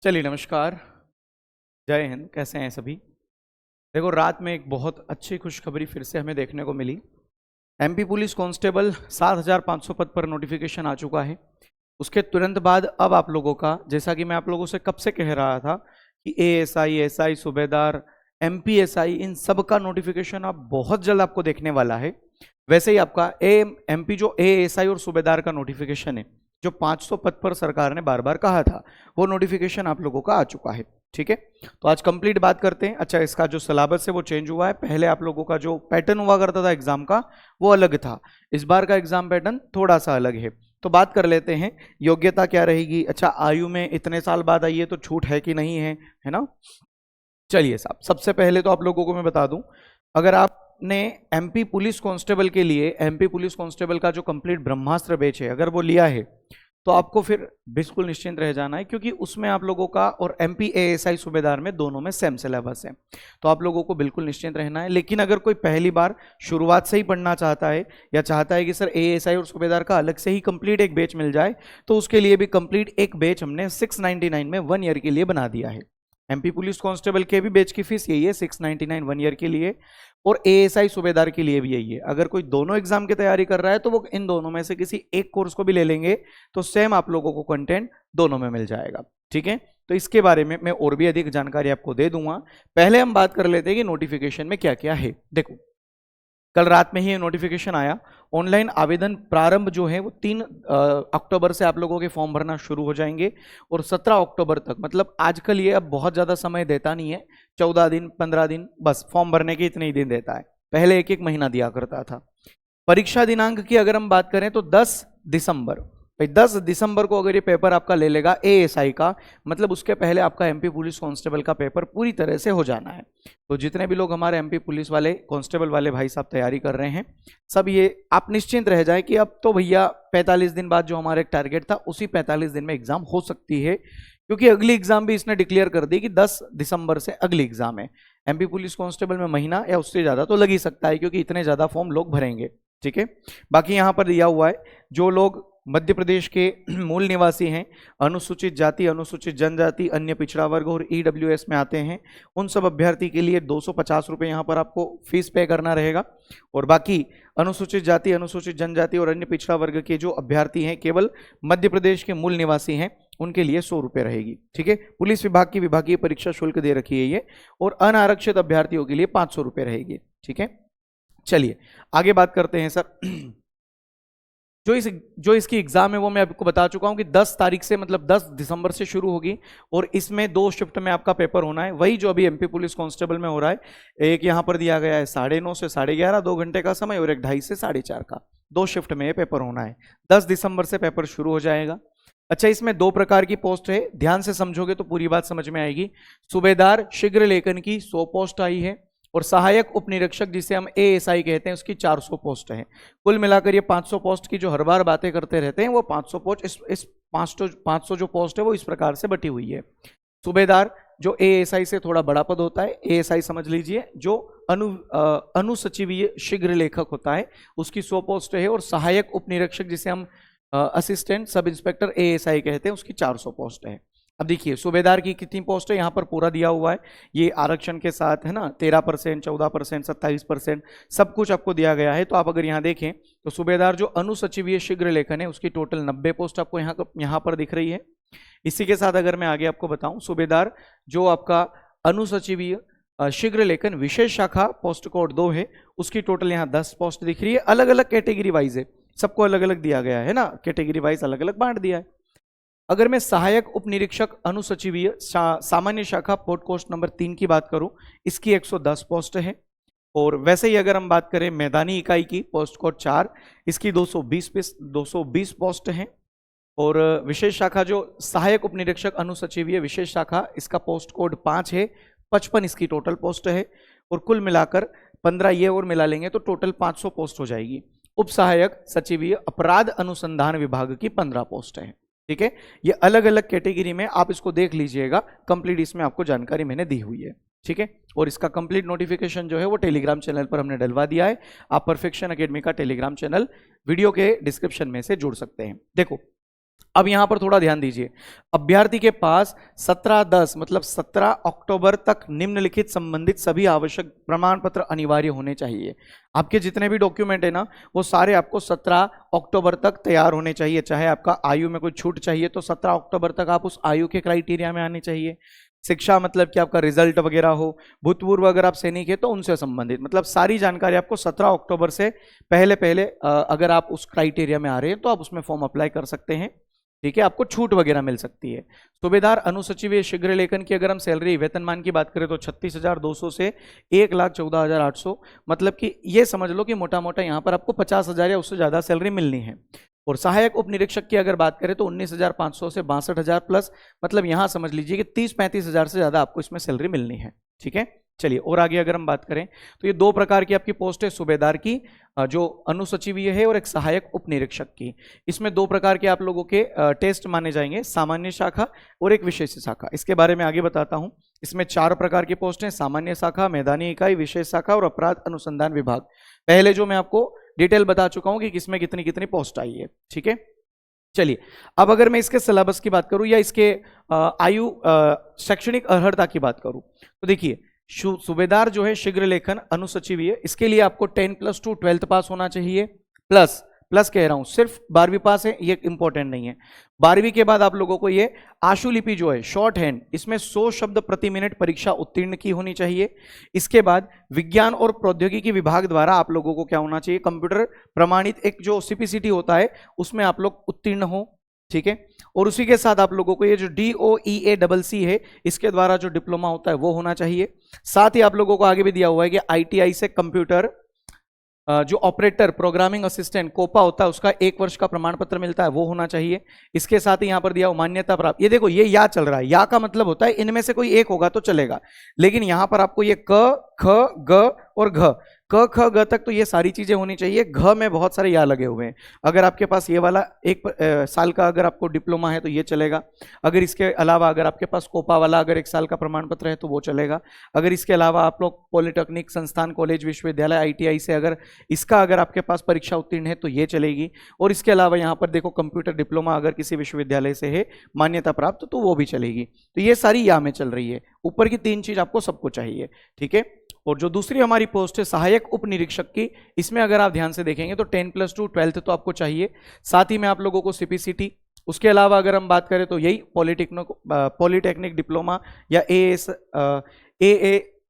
चलिए नमस्कार, जय हिंद। कैसे हैं सभी? देखो, रात में एक बहुत अच्छी खुशखबरी फिर से हमें देखने को मिली। एमपी पुलिस कांस्टेबल 7,500 पद पर नोटिफिकेशन आ चुका है। उसके तुरंत बाद अब आप लोगों का, जैसा कि मैं आप लोगों से कब से कह रहा था कि एएसआई, एसआई, सूबेदार, एमपीएसआई, इन सब का नोटिफिकेशन अब बहुत जल्द आपको देखने वाला है। वैसे ही आपका एमपी जो एएसआई और सूबेदार का नोटिफिकेशन है, जो 500 पद पर सरकार ने बार बार कहा था, वो नोटिफिकेशन आप लोगों का आ चुका है। ठीक है, तो आज कंप्लीट बात करते हैं। अच्छा, इसका जो सिलेबस है वो चेंज हुआ है। पहले आप लोगों का जो पैटर्न हुआ करता था एग्जाम का, वो अलग था। इस बार का एग्जाम पैटर्न थोड़ा सा अलग है। तो बात कर लेते हैं, योग्यता क्या रहेगी। अच्छा, आयु में इतने साल बाद आई है तो छूट है कि नहीं है ना? चलिए साहब, सबसे पहले तो आप लोगों को मैं बता दूं, अगर आपने एमपी पुलिस कांस्टेबल के लिए एमपी पुलिस कांस्टेबल का जो कंप्लीट ब्रह्मास्त्र बैच है, अगर वो लिया है, तो आपको फिर बिल्कुल निश्चिंत रह जाना है, क्योंकि उसमें आप लोगों का और एमपी एएसआई सूबेदार में दोनों में सेम सिलेबस है। तो आप लोगों को बिल्कुल निश्चिंत रहना है। लेकिन अगर कोई पहली बार शुरुआत से ही पढ़ना चाहता है, या चाहता है कि सर एएसआई और सूबेदार का अलग से ही कंप्लीट एक बैच मिल जाए, तो उसके लिए भी कंप्लीट एक बैच हमने 699 में 1 ईयर के लिए बना दिया है। एमपी पुलिस कांस्टेबल के भी बैच की फीस यही है, 699 1 ईयर के लिए, और एएसआई सूबेदार के लिए भी यही है। अगर कोई दोनों एग्जाम की तैयारी कर रहा है तो वो इन दोनों में से किसी एक कोर्स को भी ले लेंगे, तो सेम आप लोगों को कंटेंट दोनों में मिल जाएगा। ठीक है, तो इसके बारे में मैं और भी अधिक जानकारी आपको दे दूंगा। पहले हम बात कर लेते हैं कि नोटिफिकेशन में क्या क्या है। देखो, कल रात में ही नोटिफिकेशन आया। ऑनलाइन आवेदन प्रारंभ जो है वो 3 अक्टूबर से आप लोगों के फॉर्म भरना शुरू हो जाएंगे, और 17 अक्टूबर तक, मतलब आजकल ये अब बहुत ज़्यादा समय देता नहीं है, 14 दिन 15 दिन बस फॉर्म भरने के इतने ही दिन देता है। पहले एक एक महीना दिया करता था। परीक्षा दिनांक की अगर हम बात करें तो 10 दिसंबर। भाई 10 दिसंबर को अगर ये पेपर आपका ले लेगा एएसआई का, मतलब उसके पहले आपका एमपी पुलिस कांस्टेबल का पेपर पूरी तरह से हो जाना है। तो जितने भी लोग हमारे एमपी पुलिस वाले कांस्टेबल वाले भाई साहब तैयारी कर रहे हैं, सब ये आप निश्चिंत रह जाए कि अब तो भैया 45 दिन बाद जो हमारा एक टारगेट था, उसी 45 दिन में एग्जाम हो सकती है, क्योंकि अगली एग्जाम भी इसने डिक्लेयर कर दी कि 10 दिसंबर से अगली एग्जाम है। एमपी पुलिस कांस्टेबल में महीना या उससे ज्यादा तो लग ही सकता है, क्योंकि इतने ज्यादा फॉर्म लोग भरेंगे। ठीक है, बाकी यहां पर दिया हुआ है, जो लोग मध्य प्रदेश के मूल निवासी हैं, अनुसूचित जाति, अनुसूचित जनजाति, अन्य पिछड़ा वर्ग और ईडब्ल्यूएस में आते हैं, उन सब अभ्यर्थी के लिए 250 रुपये यहाँ पर आपको फीस पे करना रहेगा। और बाकी अनुसूचित जाति, अनुसूचित जनजाति और अन्य पिछड़ा वर्ग के जो अभ्यर्थी हैं, केवल मध्य प्रदेश के मूल निवासी हैं, उनके लिए 100 रुपये रहेगी। ठीक है, पुलिस विभाग की विभागीय परीक्षा शुल्क दे रखी है ये, और अनारक्षित अभ्यर्थियों के लिए 500 रुपये रहेगी। ठीक है, चलिए आगे बात करते हैं सर। जो इसकी एग्जाम है वो मैं आपको बता चुका हूं कि 10 तारीख से, मतलब 10 दिसंबर से शुरू होगी, और इसमें 2 शिफ्ट में आपका पेपर होना है, वही जो अभी एमपी पुलिस कांस्टेबल में हो रहा है। एक यहां पर दिया गया है 9:30 से 11:30, 2 घंटे का समय, और एक 2:30 से 4:30 का, 2 शिफ्ट में ये पेपर होना है। 10 दिसंबर से पेपर शुरू हो जाएगा। अच्छा, इसमें 2 प्रकार की पोस्ट है, ध्यान से समझोगे तो पूरी बात समझ में आएगी। सूबेदार शीघ्र लेखन की 100 पोस्ट आई है, और सहायक उप निरीक्षक जिसे हम एएसआई कहते हैं, उसकी 400 पोस्ट है। कुल मिलाकर ये 500 पोस्ट की जो हर बार बातें करते रहते हैं, वो 500 पोस्ट, इस 500 जो पोस्ट है वो इस प्रकार से बटी हुई है। सूबेदार जो एएसआई से थोड़ा बड़ा पद होता है, एएसआई समझ लीजिए, जो अनुसचिवीय शीघ्र लेखक होता है, उसकी 100 पोस्ट है। और सहायक उप निरीक्षक जिसे हम असिस्टेंट सब इंस्पेक्टर एएसआई कहते हैं, उसकी 400 पोस्ट है। अब देखिए सूबेदार की कितनी पोस्ट है, यहाँ पर पूरा दिया हुआ है, ये आरक्षण के साथ है ना, 13%, 14%, 27%, सब कुछ आपको दिया गया है। तो आप अगर यहाँ देखें तो सूबेदार जो अनुसचिवीय शीघ्र लेखन है, उसकी टोटल 90 पोस्ट आपको यहाँ पर दिख रही है। इसी के साथ अगर मैं आगे आपको बताऊं, सूबेदार जो आपका अनुसचिवीय शीघ्र लेखन विशेष शाखा पोस्ट कोड 2 है, उसकी टोटल यहाँ 10 पोस्ट दिख रही है। अलग अलग कैटेगरी वाइज है, सबको अलग अलग दिया गया है ना, कैटेगरी वाइज अलग अलग बांट दिया है। अगर मैं सहायक उप निरीक्षक अनुसचिवीय सामान्य शाखा पोस्ट नंबर 3 की बात करूं, इसकी 110 पोस्ट है। और वैसे ही अगर हम बात करें मैदानी इकाई की, पोस्ट कोड 4, इसकी 220 पोस्ट है। और विशेष शाखा जो सहायक उप निरीक्षक अनुसचिवीय विशेष शाखा, इसका पोस्ट कोड 5 है, 55 इसकी टोटल पोस्ट है। और कुल मिलाकर 15 ये और मिला लेंगे तो टोटल 500 पोस्ट हो जाएगी। उप सहायक सचिवीय अपराध अनुसंधान विभाग की 15 पोस्ट है। ठीक है, ये अलग अलग कैटेगरी में आप इसको देख लीजिएगा, कंप्लीट इसमें आपको जानकारी मैंने दी हुई है। ठीक है, और इसका कंप्लीट नोटिफिकेशन जो है वो टेलीग्राम चैनल पर हमने डलवा दिया है। आप परफेक्शन एकेडमी का टेलीग्राम चैनल वीडियो के डिस्क्रिप्शन में से जुड़ सकते हैं। देखो, अब यहां पर थोड़ा ध्यान दीजिए, अभ्यर्थी के पास 17/10 मतलब 17 अक्टूबर तक निम्नलिखित संबंधित सभी आवश्यक प्रमाण पत्र अनिवार्य होने चाहिए। आपके जितने भी डॉक्यूमेंट है ना, वो सारे आपको 17 अक्टूबर तक तैयार होने चाहिए। चाहे आपका आयु में कोई छूट चाहिए तो 17 अक्टूबर तक आप उस आयु के क्राइटेरिया में आने चाहिए। शिक्षा मतलब कि आपका रिजल्ट वगैरह हो, भूतपूर्व अगर आप सैनिक है तो उनसे संबंधित, मतलब सारी जानकारी आपको 17 अक्टूबर से पहले पहले अगर आप उस क्राइटेरिया में आ रहे हैं तो आप उसमें फॉर्म अप्लाई कर सकते हैं। ठीक है, आपको छूट वगैरह मिल सकती है। सूबेदार अनुसचिव शीघ्र लेखन की अगर हम सैलरी वेतनमान की बात करें तो 36,200 से 1,14,800, मतलब कि ये समझ लो कि मोटा मोटा यहाँ पर आपको 50,000 या उससे ज्यादा सैलरी मिलनी है। और सहायक उप निरीक्षक की अगर बात करें तो 19,500 से 62,000 प्लस, मतलब यहां समझ लीजिए कि 30-35,000 से ज्यादा आपको इसमें सैलरी मिलनी है। ठीक है, चलिए और आगे अगर हम बात करें तो ये दो प्रकार की आपकी पोस्ट है, सूबेदार की जो अनुसचिवीय है और एक सहायक उप निरीक्षक की। इसमें दो प्रकार के आप लोगों के टेस्ट माने जाएंगे, सामान्य शाखा और एक विशेष शाखा। इसके बारे में आगे बताता हूं। इसमें 4 प्रकार की पोस्ट हैं, सामान्य शाखा, मैदानी इकाई, विशेष शाखा और अपराध अनुसंधान विभाग। पहले जो मैं आपको डिटेल बता चुका हूं कि किसमें कितनी कितनी पोस्ट आई है। ठीक है, चलिए अब अगर मैं इसके सिलेबस की बात करूं या इसके आयु शैक्षणिक अर्हता की बात करूं तो देखिए, सूबेदार जो है शीघ्र लेखन अनुसचिवीय, इसके लिए आपको 10+2 12th पास होना चाहिए। प्लस कह रहा हूं, सिर्फ 12वीं पास है ये इंपॉर्टेंट नहीं है। 12वीं के बाद आप लोगों को ये आशुलिपि जो है शॉर्ट हैंड, इसमें 100 शब्द प्रति मिनट परीक्षा उत्तीर्ण की होनी चाहिए। इसके बाद विज्ञान और प्रौद्योगिकी विभाग द्वारा आप लोगों को क्या होना चाहिए, कंप्यूटर प्रमाणित एक जो CPCT होता है उसमें आप लोग उत्तीर्ण हो। ठीक है, और उसी के साथ आप लोगों को ये जो DOEACC है इसके द्वारा जो डिप्लोमा होता है वो होना चाहिए। साथ ही आप लोगों को आगे भी दिया हुआ है कि ITI से कंप्यूटर जो ऑपरेटर प्रोग्रामिंग असिस्टेंट कोपा होता है उसका 1 वर्ष का प्रमाण पत्र मिलता है, वो होना चाहिए। इसके साथ ही यहां पर दिया हुआ मान्यता प्राप्त, ये देखो ये या चल रहा है, या का मतलब होता है इनमें से कोई एक होगा तो चलेगा, लेकिन यहां पर आपको ये क ख ग और घ, क ख ग तक तो ये सारी चीजें होनी चाहिए। घ में बहुत सारे या लगे हुए हैं। अगर आपके पास ये वाला 1 साल का अगर आपको डिप्लोमा है तो ये चलेगा। अगर इसके अलावा अगर आपके पास कोपा वाला अगर 1 साल का प्रमाण पत्र है तो वो चलेगा। अगर इसके अलावा आप लोग पॉलिटेक्निक संस्थान, कॉलेज, विश्वविद्यालय, ITI से अगर इसका अगर आपके पास परीक्षा उत्तीर्ण है तो ये चलेगी। और इसके अलावा यहाँ पर देखो कंप्यूटर डिप्लोमा अगर किसी विश्वविद्यालय से है मान्यता प्राप्त तो वो भी चलेगी। तो ये सारी या में चल रही है। ऊपर की 3 चीज आपको सबको चाहिए। ठीक है, और जो दूसरी हमारी पोस्ट है सहायक उप निरीक्षक की, इसमें अगर आप ध्यान से देखेंगे तो 10+2 12th तो आपको चाहिए। साथ ही में आप लोगों को CPCT, उसके अलावा अगर हम बात करें तो यही पॉलिटेक्निक डिप्लोमा या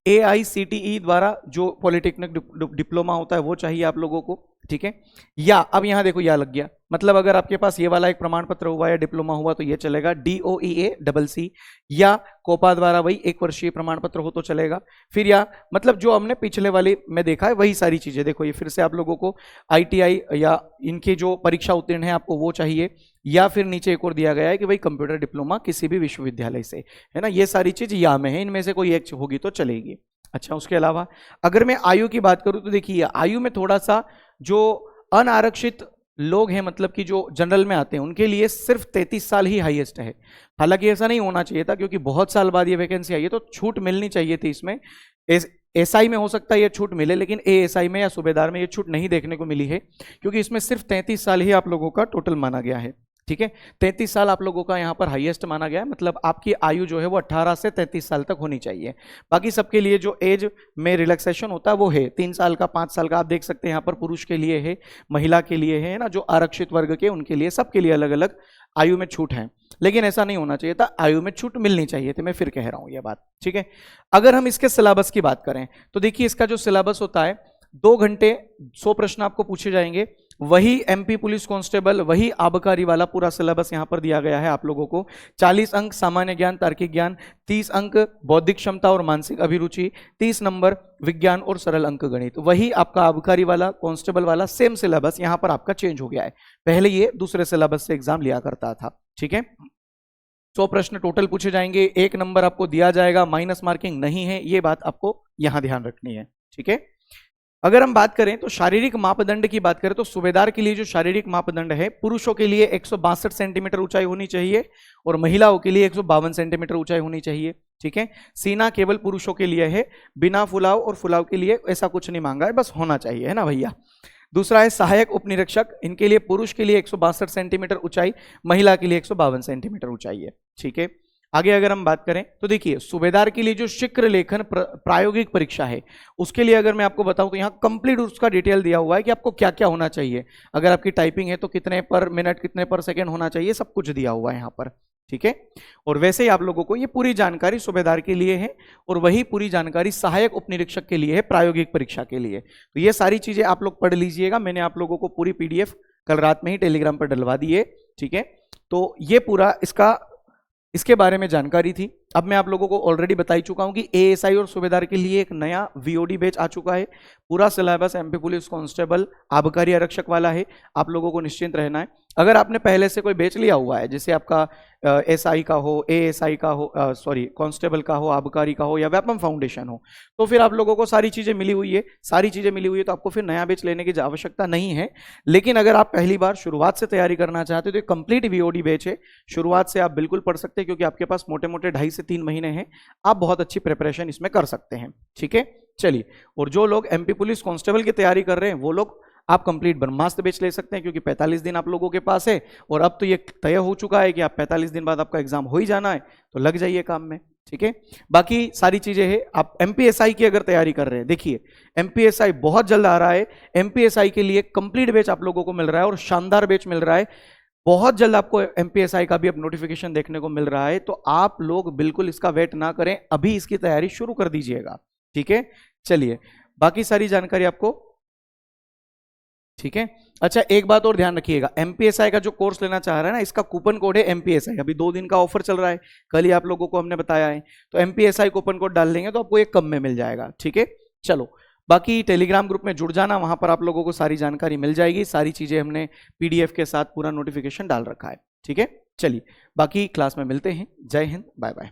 AICTE द्वारा जो पॉलिटेक्निक डिप्लोमा होता है वो चाहिए आप लोगों को। ठीक है, या अब यहां देखो या लग गया, मतलब अगर आपके पास ये वाला एक प्रमाण पत्र हुआ या डिप्लोमा हुआ तो ये चलेगा। DOEACC या कोपा द्वारा वही 1 वर्षीय प्रमाण पत्र हो तो चलेगा। फिर या मतलब जो हमने पिछले वाले में देखा है वही सारी चीजें, देखो ये फिर से आप लोगों को ITI या इनके जो परीक्षा उत्तीर्ण है आपको वो चाहिए, या फिर नीचे एक और दिया गया है कि भाई कंप्यूटर डिप्लोमा किसी भी विश्वविद्यालय से, है ना। ये सारी चीज या में है, इनमें से कोई एक होगी तो चलेगी। अच्छा, उसके अलावा अगर मैं आयु की बात करूं तो देखिए आयु में थोड़ा सा जो अनारक्षित लोग हैं, मतलब कि जो जनरल में आते हैं उनके लिए सिर्फ 33 साल ही हाईएस्ट है। हालांकि ऐसा नहीं होना चाहिए था क्योंकि बहुत साल बाद ये वैकेंसी आई है तो छूट मिलनी चाहिए थी इसमें। SI में हो सकता है ये छूट मिले, लेकिन ASI में या सूबेदार में ये छूट नहीं देखने को मिली है क्योंकि इसमें सिर्फ 33 साल ही आप लोगों का टोटल माना गया है। ठीक है, 33 साल आप लोगों का यहाँ पर हाईएस्ट माना गया है, मतलब आपकी आयु जो है वो 18 से 33 साल तक होनी चाहिए। बाकी सबके लिए जो एज में रिलैक्सेशन होता है वो है 3 साल का, 5 साल का। आप देख सकते हैं यहाँ पर पुरुष के लिए है, महिला के लिए है ना, जो आरक्षित वर्ग के उनके लिए, सबके लिए अलग अलग आयु में छूट है। लेकिन ऐसा नहीं होना चाहिए था, आयु में छूट मिलनी चाहिए थी, मैं फिर कह रहा हूं यह बात। ठीक है, अगर हम इसके सिलेबस की बात करें तो देखिए इसका जो सिलेबस होता है 2 घंटे 100 प्रश्न आपको पूछे जाएंगे। वही MP पुलिस कांस्टेबल, वही आबकारी वाला पूरा सिलेबस यहां पर दिया गया है आप लोगों को। 40 अंक सामान्य ज्ञान, तार्किक ज्ञान, 30 अंक बौद्धिक क्षमता और मानसिक अभिरुचि, 30 नंबर विज्ञान और सरल अंक गणित। वही आपका आबकारी वाला, कांस्टेबल वाला सेम सिलेबस यहां पर आपका चेंज हो गया है। पहले ये दूसरे सिलेबस से एग्जाम लिया करता था। ठीक है, 100 प्रश्न टोटल पूछे जाएंगे, 1 नंबर आपको दिया जाएगा, माइनस मार्किंग नहीं है, ये बात आपको यहां ध्यान रखनी है। ठीक है, अगर हम बात करें तो शारीरिक मापदंड की बात करें तो सूबेदार के लिए जो शारीरिक मापदंड है, पुरुषों के लिए 162 सेंटीमीटर ऊंचाई होनी चाहिए और महिलाओं के लिए 152 सेंटीमीटर ऊंचाई होनी चाहिए। ठीक है, सीना केवल पुरुषों के लिए है, बिना फुलाव और फुलाव के लिए ऐसा कुछ नहीं मांगा है, बस होना चाहिए, है ना भैया। दूसरा है सहायक उपनिरीक्षक, इनके लिए पुरुष के लिए 162 सेंटीमीटर ऊंचाई, महिला के लिए 152 सेंटीमीटर ऊंचाई है। ठीक है, आगे अगर हम बात करें तो देखिए सूबेदार के लिए जो शिक्र लेखन प्रायोगिक परीक्षा है उसके लिए अगर मैं आपको बताऊं तो यहाँ कंप्लीट उसका डिटेल दिया हुआ है कि आपको क्या क्या होना चाहिए। अगर आपकी टाइपिंग है तो कितने पर मिनट कितने पर सेकेंड होना चाहिए, सब कुछ दिया हुआ है यहाँ पर। ठीक है, और वैसे ही आप लोगों को ये पूरी जानकारी सूबेदार के लिए है और वही पूरी जानकारी सहायक उपनिरीक्षक के लिए है प्रायोगिक परीक्षा के लिए। तो ये सारी चीजें आप लोग पढ़ लीजिएगा, मैंने आप लोगों को पूरी PDF कल रात में ही टेलीग्राम पर डलवा दी है। ठीक है, तो ये पूरा इसके बारे में जानकारी थी। अब मैं आप लोगों को ऑलरेडी बता ही चुका हूं कि ASI और सूबेदार के लिए एक नया VOD बैच आ चुका है। पूरा सिलेबस MP पुलिस कांस्टेबल आबकारी आरक्षक वाला है, आप लोगों को निश्चिंत रहना है। अगर आपने पहले से कोई बैच लिया हुआ है, जैसे आपका SI का हो, ASI का हो, कांस्टेबल का हो, आबकारी का हो या वेपन फाउंडेशन हो, तो फिर आप लोगों को सारी चीजें मिली हुई है। सारी चीजें मिली हुई है तो आपको फिर नया बैच लेने की आवश्यकता नहीं है। लेकिन अगर आप पहली बार शुरुआत से तैयारी करना चाहते हो तो कंप्लीट VOD बैच है, शुरुआत से आप बिल्कुल पढ़ सकते हैं क्योंकि आपके पास मोटे मोटे 2.5 से 3 महीने हैं, आप बहुत अच्छी प्रिपरेशन इसमें कर सकते हैं। ठीक है, चलिए, और जो लोग MP पुलिस कांस्टेबल की तैयारी कर रहे हैं वो लोग आप कंप्लीट ब्रह्मास्त्र बैच ले सकते हैं क्योंकि 45 दिन आप लोगों के पास है और अब तो ये तय हो चुका है कि आप 45 दिन बाद आपका एग्जाम हो ही जाना है, तो लग जाइए काम में। ठीक है, बाकी सारी चीजें हैं। आप MPSI की अगर तैयारी कर रहे हैं, देखिए MPSI बहुत जल्द आ रहा है। MPSI के लिए कंप्लीट बैच आप लोगों को मिल रहा है और शानदार बैच मिल रहा है। बहुत जल्द आपको MPSI का भी अब नोटिफिकेशन देखने को मिल रहा है, तो आप लोग बिल्कुल इसका वेट ना करें, अभी इसकी तैयारी शुरू कर दीजिएगा। ठीक है, चलिए, बाकी सारी जानकारी आपको। ठीक है, अच्छा एक बात और ध्यान रखिएगा, MPSI का जो कोर्स लेना चाह रहा है ना, इसका कूपन कोड है MPSI। अभी 2 दिन का ऑफर चल रहा है, कल ही आप लोगों को हमने बताया है। तो MPSI कूपन कोड डाल लेंगे तो आपको एक कम में मिल जाएगा। ठीक है, चलो, बाकी टेलीग्राम ग्रुप में जुड़ जाना, वहां पर आप लोगों को सारी जानकारी मिल जाएगी। सारी चीजें हमने PDF के साथ पूरा नोटिफिकेशन डाल रखा है। ठीक है, चलिए, बाकी क्लास में मिलते हैं। जय हिंद, बाय बाय।